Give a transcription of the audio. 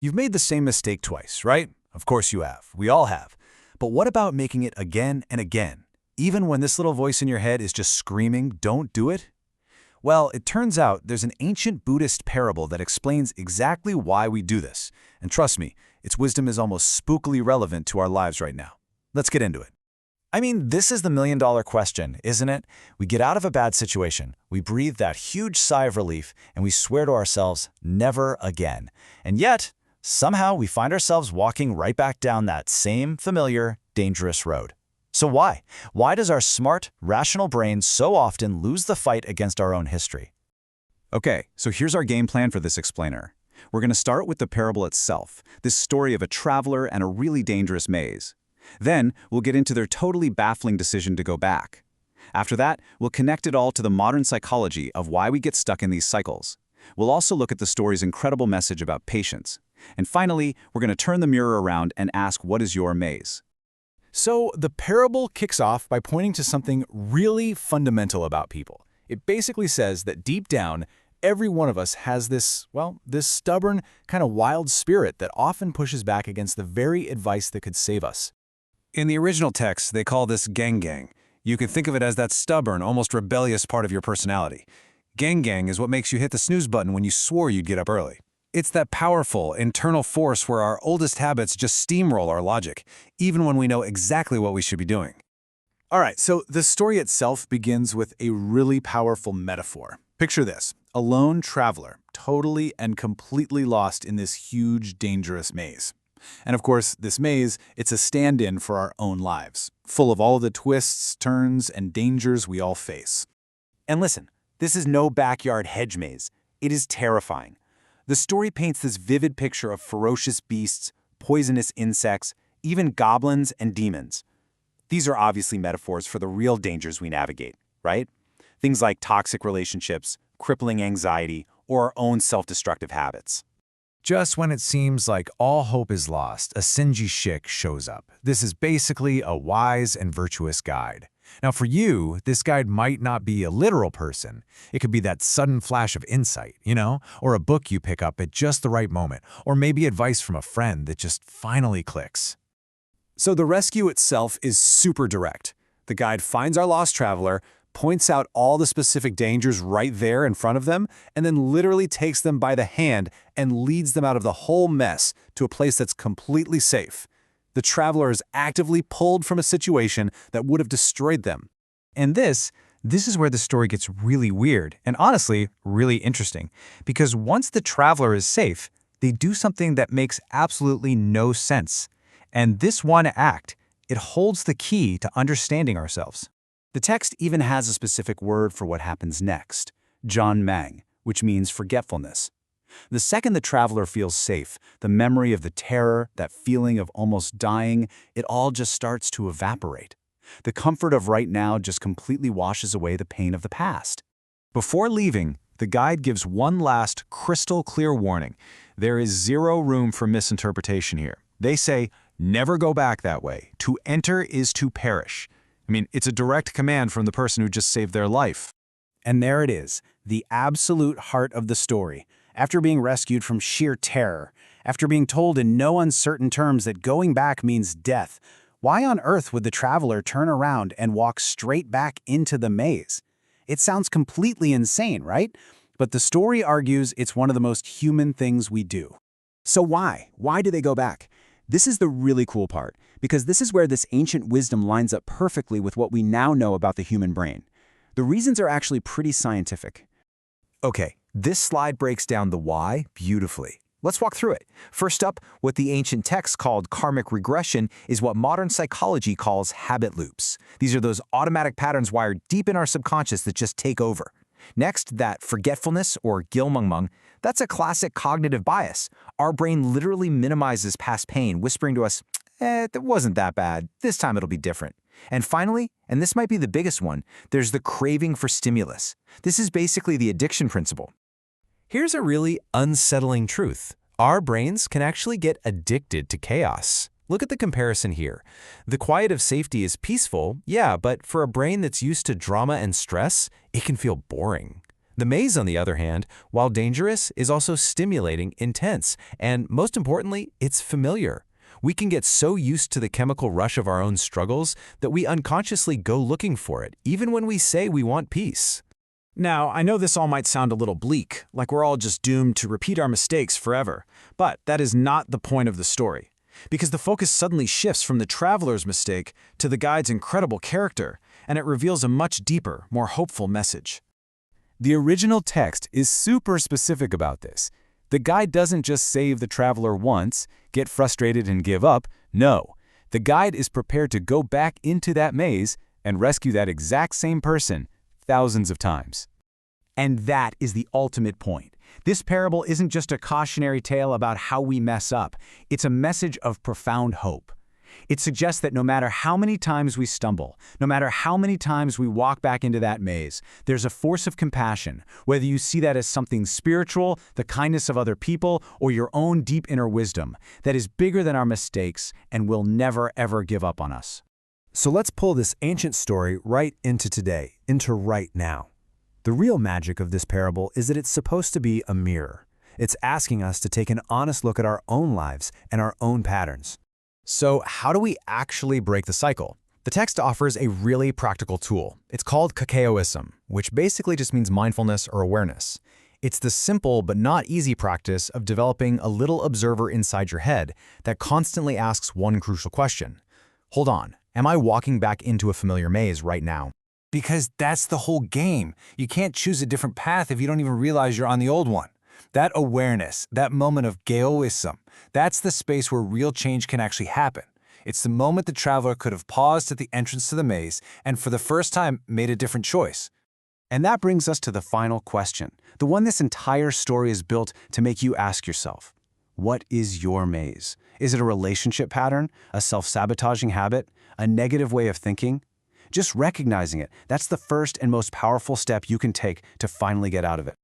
You've made the same mistake twice, right? Of course you have. We all have. But what about making it again and again? Even when this little voice in your head is just screaming, don't do it? Well, it turns out there's an ancient Buddhist parable that explains exactly why we do this. And trust me, its wisdom is almost spookily relevant to our lives right now. Let's get into it. I mean, this is the million-dollar question, isn't it? We get out of a bad situation, we breathe that huge sigh of relief, and we swear to ourselves, never again. And yet, somehow we find ourselves walking right back down that same familiar, dangerous road. So why? Why does our smart, rational brain so often lose the fight against our own history? Okay, so here's our game plan for this explainer. We're going to start with the parable itself, this story of a traveler and a really dangerous maze. Then, we'll get into their totally baffling decision to go back. After that, we'll connect it all to the modern psychology of why we get stuck in these cycles. We'll also look at the story's incredible message about patience. And finally, we're going to turn the mirror around and ask, what is your maze? So the parable kicks off by pointing to something really fundamental about people. It basically says that deep down, every one of us has this stubborn, kind of wild spirit that often pushes back against the very advice that could save us. In the original text, they call this gang. You could think of it as that stubborn, almost rebellious part of your personality. Gang is what makes you hit the snooze button when you swore you'd get up early. It's that powerful, internal force where our oldest habits just steamroll our logic, even when we know exactly what we should be doing. All right, so the story itself begins with a really powerful metaphor. Picture this, a lone traveler, totally and completely lost in this huge, dangerous maze. And of course, this maze, it's a stand-in for our own lives, full of all the twists, turns, and dangers we all face. And listen, this is no backyard hedge maze. It is terrifying. The story paints this vivid picture of ferocious beasts, poisonous insects, even goblins and demons. These are obviously metaphors for the real dangers we navigate, right? Things like toxic relationships, crippling anxiety, or our own self-destructive habits. Just when it seems like all hope is lost, a Senji Shik shows up. This is basically a wise and virtuous guide. Now for you, this guide might not be a literal person. It could be that sudden flash of insight, or a book you pick up at just the right moment, or maybe advice from a friend that just finally clicks. So the rescue itself is super direct. The guide finds our lost traveler, points out all the specific dangers right there in front of them, and then literally takes them by the hand and leads them out of the whole mess to a place that's completely safe. The traveler is actively pulled from a situation that would have destroyed them. And this is where the story gets really weird and honestly really interesting. Because once the traveler is safe, they do something that makes absolutely no sense. And this one act, it holds the key to understanding ourselves. The text even has a specific word for what happens next, janmang, which means forgetfulness. The second the traveler feels safe, the memory of the terror, that feeling of almost dying, it all just starts to evaporate. The comfort of right now just completely washes away the pain of the past. Before leaving, the guide gives one last crystal clear warning. There is zero room for misinterpretation here. They say, never go back that way. To enter is to perish. I mean, it's a direct command from the person who just saved their life. And there it is, the absolute heart of the story. After being rescued from sheer terror, after being told in no uncertain terms that going back means death, why on earth would the traveler turn around and walk straight back into the maze? It sounds completely insane, right? But the story argues it's one of the most human things we do. So why? Why do they go back? This is the really cool part, because this is where this ancient wisdom lines up perfectly with what we now know about the human brain. The reasons are actually pretty scientific. Okay, this slide breaks down the why beautifully. Let's walk through it. First up, what the ancient texts called karmic regression is what modern psychology calls habit loops. These are those automatic patterns wired deep in our subconscious that just take over. Next, that forgetfulness or gilmangmang, that's a classic cognitive bias. Our brain literally minimizes past pain, whispering to us, it wasn't that bad, this time it'll be different. And finally, and this might be the biggest one, there's the craving for stimulus. This is basically the addiction principle. Here's a really unsettling truth. Our brains can actually get addicted to chaos. Look at the comparison here. The quiet of safety is peaceful, yeah, but for a brain that's used to drama and stress, it can feel boring. The maze, on the other hand, while dangerous, is also stimulating, intense, and most importantly, it's familiar. We can get so used to the chemical rush of our own struggles that we unconsciously go looking for it, even when we say we want peace. Now, I know this all might sound a little bleak, like we're all just doomed to repeat our mistakes forever, but that is not the point of the story. Because the focus suddenly shifts from the traveler's mistake to the guide's incredible character, and it reveals a much deeper, more hopeful message. The original text is super specific about this. The guide doesn't just save the traveler once, get frustrated and give up. No, the guide is prepared to go back into that maze and rescue that exact same person thousands of times. And that is the ultimate point. This parable isn't just a cautionary tale about how we mess up. It's a message of profound hope. It suggests that no matter how many times we stumble, no matter how many times we walk back into that maze, there's a force of compassion, whether you see that as something spiritual, the kindness of other people, or your own deep inner wisdom, that is bigger than our mistakes and will never, ever give up on us. So let's pull this ancient story right into today, into right now. The real magic of this parable is that it's supposed to be a mirror. It's asking us to take an honest look at our own lives and our own patterns. So how do we actually break the cycle? The text offers a really practical tool. It's called Kṣitigarbha, which basically just means mindfulness or awareness. It's the simple but not easy practice of developing a little observer inside your head that constantly asks one crucial question. Hold on, am I walking back into a familiar maze right now? Because that's the whole game. You can't choose a different path if you don't even realize you're on the old one. That awareness, that moment of Gautama, that's the space where real change can actually happen. It's the moment the traveler could have paused at the entrance to the maze and for the first time made a different choice. And that brings us to the final question, the one this entire story is built to make you ask yourself. What is your maze? Is it a relationship pattern, a self-sabotaging habit, a negative way of thinking? Just recognizing it, that's the first and most powerful step you can take to finally get out of it.